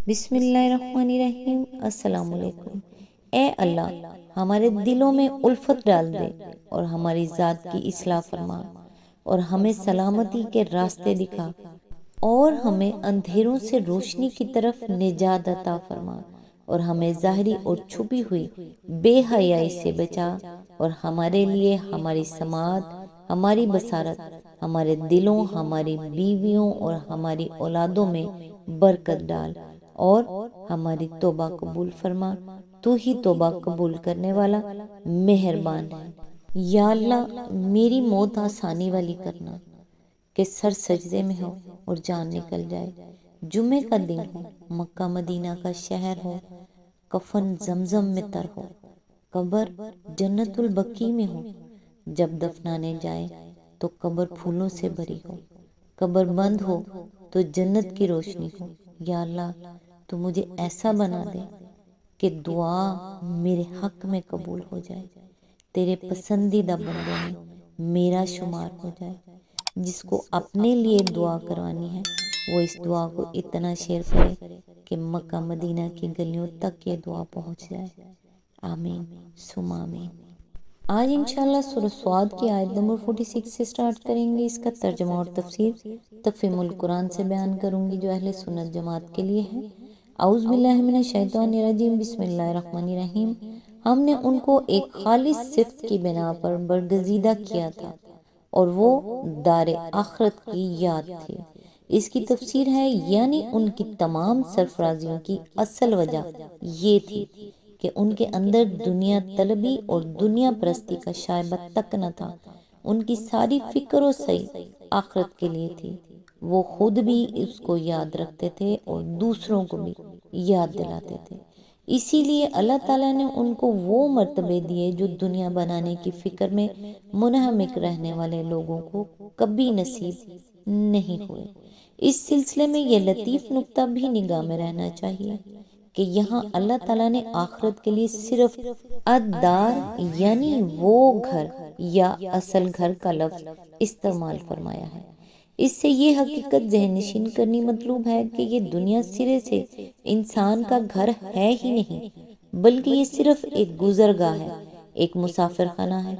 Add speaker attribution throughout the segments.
Speaker 1: بسم اللہ الرحمن الرحیم۔ السلام علیکم۔ اے اللہ، ہمارے دلوں میں الفت ڈال دے اور ہماری ذات کی اصلاح فرما اور ہمیں سلامتی کے راستے دکھا اور ہمیں اندھیروں سے روشنی کی طرف نجات عطا فرما اور ہمیں ظاہری اور چھپی ہوئی بے حیائی سے بچا اور ہمارے لیے ہماری سماعت، ہماری بصارت، ہمارے دلوں، ہماری بیویوں اور ہماری اولادوں میں برکت ڈال اور ہماری توبہ قبول فرما۔ تو ہی توبہ قبول کرنے والا مہربان ہے۔ یا اللہ، میری موت آسانی والی کرنا کہ سر سجدے میں ہو اور جان نکل جائے، جمعے کا دن ہو، مکہ مدینہ کا شہر ہو، کفن زمزم میں تر ہو، قبر جنت البقیع میں ہو، جب دفنانے جائے تو قبر پھولوں سے بھری ہو، قبر بند ہو تو جنت کی روشنی ہو۔ یا اللہ، تو مجھے ایسا بنا دے کہ دعا میرے حق میں قبول ہو جائے، تیرے پسندیدہ بندوں میں میرا شمار ہو جائے۔ جس کو اپنے لیے دعا کروانی ہے وہ اس دعا کو اتنا شیئر کرے کہ مکہ مدینہ کی گلیوں تک یہ دعا پہنچ جائے۔ آمین ثم آمین۔ آج انشاءاللہ سورہ صاد کی آیت نمبر 46 سے سٹارٹ کریں گے۔ اس کا ترجمہ اور تفسیر تفہیم القرآن سے بیان کروں گی جو اہل سنت جماعت کے لیے ہے۔ اعوذ باللہ من الشیطان الرجیم، بسم اللہ الرحمن الرحیم۔ ہم نے ان کو ایک خالص صفت کی بنا پر برگزیدہ کیا تھا اور وہ دار آخرت کی یاد تھی۔ اس کی تفسیر ہے یعنی ان کی تمام سرفرازیوں کی اصل وجہ یہ تھی کہ ان کے اندر دنیا طلبی اور دنیا پرستی کا شائبہ تک نہ تھا۔ ان کی ساری فکر و سعی آخرت کے لیے تھی۔ وہ خود بھی اس کو یاد رکھتے تھے اور دوسروں کو بھی یاد دلاتے تھے۔ اسی لیے اللہ تعالیٰ نے ان کو وہ مرتبے دیے جو دنیا بنانے کی فکر میں منہمک رہنے والے لوگوں کو کبھی نصیب نہیں ہوئے۔ اس سلسلے میں یہ لطیف نکتہ بھی نگاہ میں رہنا چاہیے کہ یہاں اللہ تعالیٰ نے آخرت کے لیے صرف الدار یعنی وہ گھر یا اصل گھر کا لفظ استعمال فرمایا ہے۔ اس سے یہ حقیقت ذہن نشین کرنی مطلوب ہے کہ یہ دنیا سرے سے انسان کا گھر ہے ہی نہیں، بلکہ یہ صرف ایک گزرگاہ ہے، ایک مسافر خانہ ہے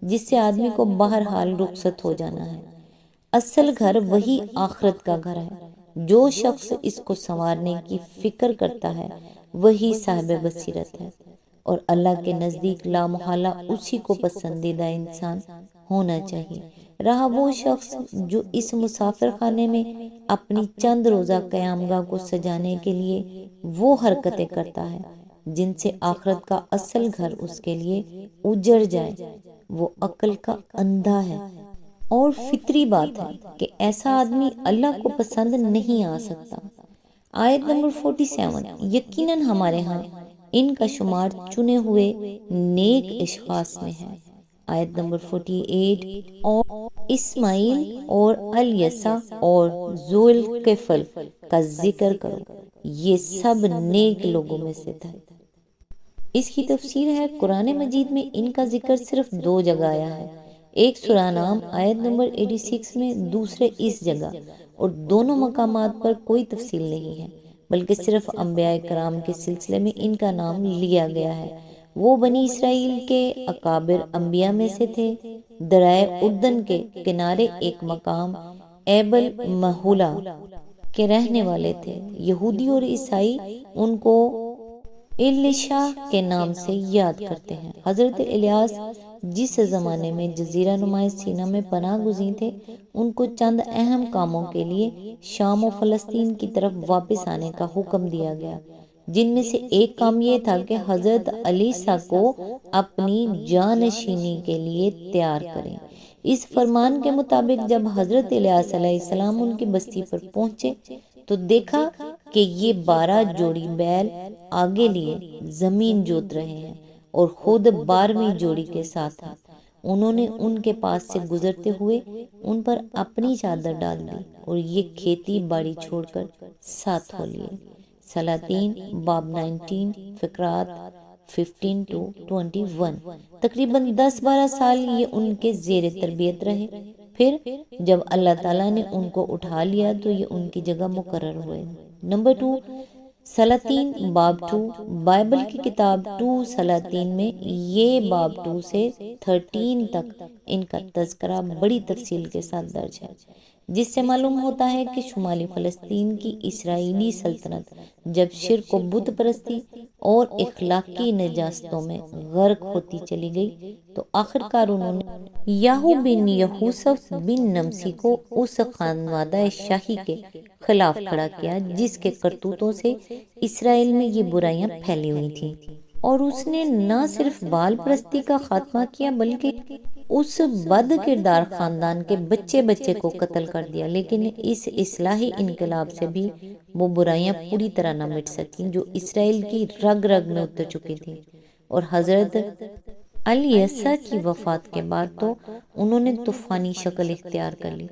Speaker 1: جس سے آدمی کو بہرحال رخصت ہو جانا ہے۔ اصل گھر وہی آخرت کا گھر ہے۔ جو شخص اس کو سنوارنے کی فکر کرتا ہے وہی صاحب بصیرت ہے اور اللہ کے نزدیک لامحالہ اسی کو پسندیدہ انسان ہونا چاہیے۔ رہا وہ شخص جو اس مسافر خانے میں اپنی چند روزہ قیامگاہ کو سجانے کے لیے وہ حرکتیں کرتا ہے جن سے آخرت کا اصل گھر اس کے لیے اجڑ جائے، وہ عقل کا اندھا ہے اور فطری بات ہے کہ ایسا آدمی اللہ کو پسند نہیں آ سکتا۔ آیت نمبر 47، یقیناً ہمارے ہاں ان کا شمار چنے ہوئے نیک اشخاص میں ہے۔ آیت نمبر 48، اور اسماعیل اور الیسع اور ذوالکفل کا ذکر کرو، یہ سب نیک لوگوں میں سے تھے۔ اس کی تفسیر ہے قرآن مجید میں ان کا ذکر صرف دو جگہ آیا ہے، ایک سورہ نام آیت نمبر 86 میں، دوسرے اس جگہ، اور دونوں مقامات پر کوئی تفصیل نہیں ہے بلکہ صرف انبیاء کرام کے سلسلے میں ان کا نام لیا گیا ہے۔ وہ بنی اسرائیل کے اکابر انبیاء میں سے تھے۔ دریائے اردن کے کنارے ایک مقام ایبل محولہ کے رہنے والے تھے۔ یہودی اور عیسائی ان کو الیشا کے نام سے یاد کرتے ہیں۔ حضرت الیاس جس زمانے میں جزیرہ نما سینا میں پناہ گزین تھے، ان کو چند اہم کاموں کے لیے شام و فلسطین کی طرف واپس آنے کا حکم دیا گیا، جن میں سے ایک کام یہ تھا کہ حضرت الیسا کو اپنی جانشینی کے لیے تیار کریں۔ اس فرمان کے مطابق جب حضرت الیاس علیہ السلام ان کی بستی پر پہنچے تو دیکھا کہ یہ 12 جوڑی بیل آگے لیے زمین جوت رہے ہیں اور خود 12ویں جوڑی کے ساتھ ہیں۔ انہوں نے ان کے پاس سے گزرتے ہوئے ان پر اپنی چادر ڈال دی اور یہ کھیتی باڑی چھوڑ کر ساتھ ہو لیے۔ سلاطین باب 19 فقرات 15 to 21۔ تقریباً 10-12 سال یہ ان کے زیر تربیت رہے، پھر جب اللہ تعالیٰ نے ان کو اٹھا لیا تو یہ ان کی جگہ مقرر ہوئے۔ نمبر 2، سلاطین باب 2، بائبل کی کتاب 2 سلاطین میں یہ باب 2 سے 13 تک ان کا تذکرہ بڑی تفصیل کے ساتھ درج ہے، جس سے معلوم ہوتا ہے کہ شمالی فلسطین کی اسرائیلی سلطنت جب شرک و بت پرستی اور اخلاقی نجاستوں میں غرق ہوتی چلی گئی تو آخر کار انہوں نے یاہو بن یہوسف بن نمسی کو اس خانوادہ شاہی کے خلاف کھڑا کیا جس کے کرتوتوں سے اسرائیل میں یہ برائیاں پھیلی ہوئی تھیں، اور اس نے نہ صرف بال پرستی کا خاتمہ کیا بلکہ اس بد کردار خاندان کے بچے بچے کو قتل کر دیا۔ لیکن اس اصلاحی انقلاب سے بھی وہ برائیاں پوری طرح نہ مٹ سکیں جو اسرائیل کی رگ رگ میں اتر چکی تھیں، اور حضرت الیسع کی وفات کے بعد تو انہوں نے طوفانی شکل اختیار کر لی،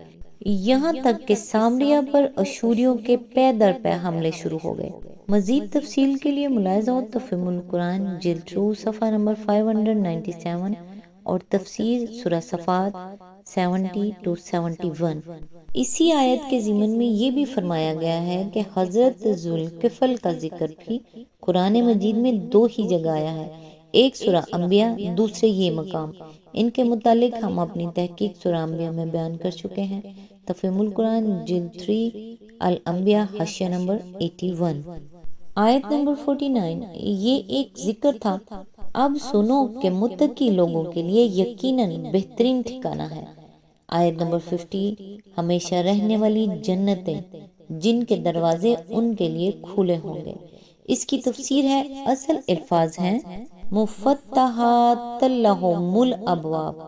Speaker 1: یہاں تک کہ سامریہ پر اشوریوں کے پے در پے حملے شروع ہو گئے۔ مزید تفصیل کے لیے ملاحظہ ہو تفہیم القرآن جلد 2 صفحہ نمبر 597 اور تفسیر سورہ صفات 70 to 71۔ اسی آیت کے ضمن میں یہ بھی فرمایا گیا ہے کہ حضرت ذوالکفل کا ذکر بھی قرآن مجید میں 2 ہی جگہ آیا ہے، ایک سورہ انبیاء، دوسرے یہ مقام۔ ان کے متعلق ہم اپنی تحقیق سورہ انبیاء میں بیان کر چکے ہیں۔ تفہیم القرآن جلد 3 الانبیاء حاشیہ نمبر 81۔ آیت نمبر 49 یہ ایک ذکر تھا، اب سنو کہ متقی لوگوں کے لیے یقیناً بہترین ٹھکانہ ہے۔ آیت نمبر 50 ہمیشہ رہنے والی جنتیں جن کے دروازے ان کے لیے کھلے ہوں گے۔ اس کی تفسیر ہے، اصل الفاظ ہیں مفتحات لہم الابواب۔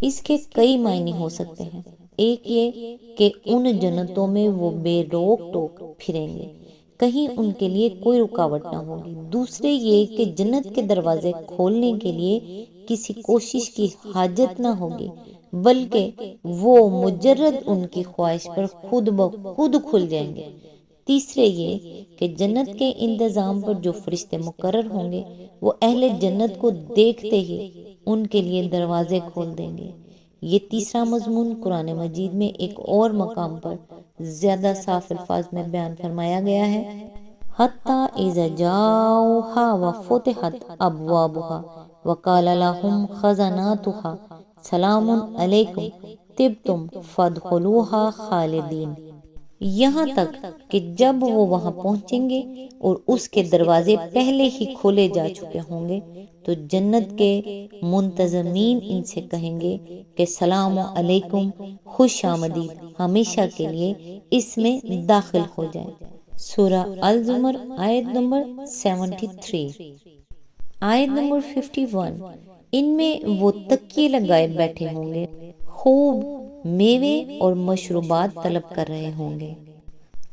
Speaker 1: اس کے کئی معنی ہو سکتے ہیں، ایک یہ کہ ان جنتوں میں وہ بے روک ٹوک پھریں گے، کہیں ان کے لیے کوئی رکاوٹ نہ ہوگی، دوسرے یہ کہ جنت کے دروازے کھولنے کے لیے کسی کوشش کی حاجت نہ ہوگی بلکہ وہ مجرد ان کی خواہش پر خود بخود کھل جائیں گے، تیسرے یہ کہ جنت کے انتظام پر جو فرشتے مقرر ہوں گے وہ اہل جنت کو دیکھتے ہی ان کے لیے دروازے کھول دیں گے۔ یہ تیسرا مضمون قرآن مجید میں ایک اور مقام پر زیادہ صاف الفاظ میں بیان فرمایا گیا ہے، حَتَّى إِذَا جَاءُوهَا وَفُتِحَتْ أَبْوَابُهَا وَقَالَ لَهُمْ خَزَنَاتُهَا سَلَامٌ عَلَيْكُمْ طِبْتُمْ فَادْخُلُوهَا خَالِدِينَ، یہاں تک کہ جب وہ وہاں پہنچیں گے اور اس کے دروازے پہلے ہی کھولے جا چکے ہوں گے تو جنت کے منتظمین ان سے کہیں گے کہ سلام علیکم، خوش آمدید، ہمیشہ کے لیے اس میں داخل ہو جائیں۔ سورہ الزمر آیت نمبر 73۔ آیت نمبر 51 ان میں وہ تکیے لگائے بیٹھے ہوں گے، خوب میوے اور مشروبات طلب کر رہے ہوں گے۔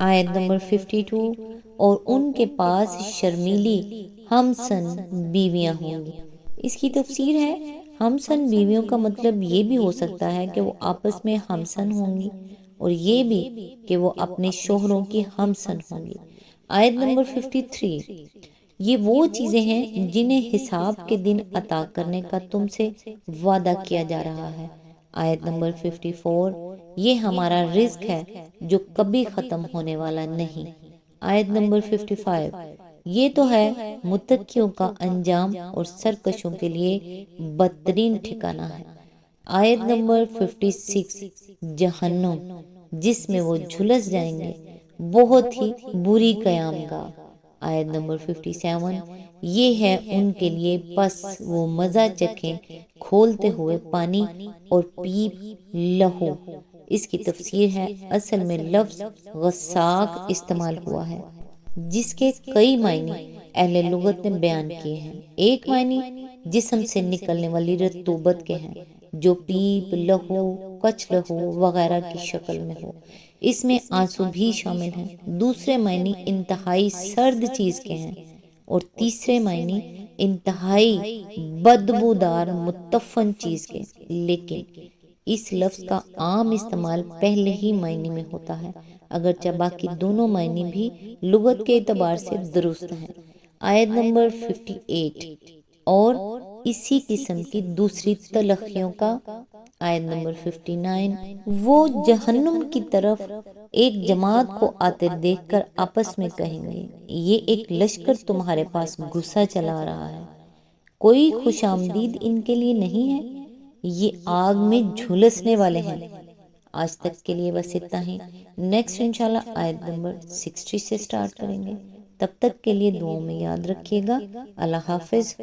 Speaker 1: آیت نمبر 52 اور ان کے پاس شرمیلی ہمسن بیویاں ہوں گی۔ اس کی تفسیر ہے، ہمسن بیویوں کا مطلب یہ بھی ہو سکتا ہے کہ وہ آپس میں ہمسن ہوں گی، اور یہ بھی کہ وہ اپنے شوہروں کی ہمسن ہوں گی۔ آیت نمبر 53 یہ وہ چیزیں ہیں جنہیں حساب کے دن عطا کرنے کا تم سے وعدہ کیا جا رہا ہے۔ آیت نمبر 54 یہ ہمارا رزق ہے جو کبھی ختم ہونے والا نہیں۔ آیت نمبر 55 یہ تو ہے متقیوں کا انجام اور سرکشوں کے لیے بدترین ٹھکانہ ہے۔ آیت نمبر 56 جہنم جس میں وہ جھلس جائیں گے، بہت ہی بری قیام گاہ۔ آیت نمبر 57 یہ ہے ان کے لیے، پس وہ مزہ چکھیں کھولتے ہوئے پانی اور پیپ لہو۔ اس کی تفسیر ہے، اصل میں لفظ غساق استعمال ہوا ہے جس کے کئی معنی اہل لغت نے بیان کیے ہیں۔ ایک معنی جسم سے نکلنے والی رطوبت کے ہیں جو پیپ، لہو، کچھ لہو وغیرہ کی شکل میں ہو، اس میں آنسو بھی شامل ہیں۔ دوسرے معنی انتہائی سرد چیز کے ہیں، اور تیسرے معنی انتہائی بدبودار متفن چیز کے۔ لیکن اس لفظ کا عام استعمال پہلے ہی معنی میں ہوتا ہے، اگرچہ باقی دونوں معنی بھی لغت کے اعتبار سے درست ہیں۔ آیت نمبر 58 اور اسی قسم کی دوسری تلخیوں کا آیت نمبر 59، وہ جہنم کی طرف ایک جماعت کو آتے دیکھ کر آپس میں کہیں گے، یہ ایک لشکر تمہارے پاس غصہ چلا رہا ہے، کوئی خوش آمدید ان کے لیے نہیں ہے، یہ آگ میں جھلسنے والے ہیں۔ آج تک کے لیے بس اتنا ہی، نیکسٹ انشاءاللہ آیت نمبر 60 سے سٹارٹ کریں گے۔ تب تک کے لیے دعاؤں میں یاد رکھیے گا۔ اللہ حافظ۔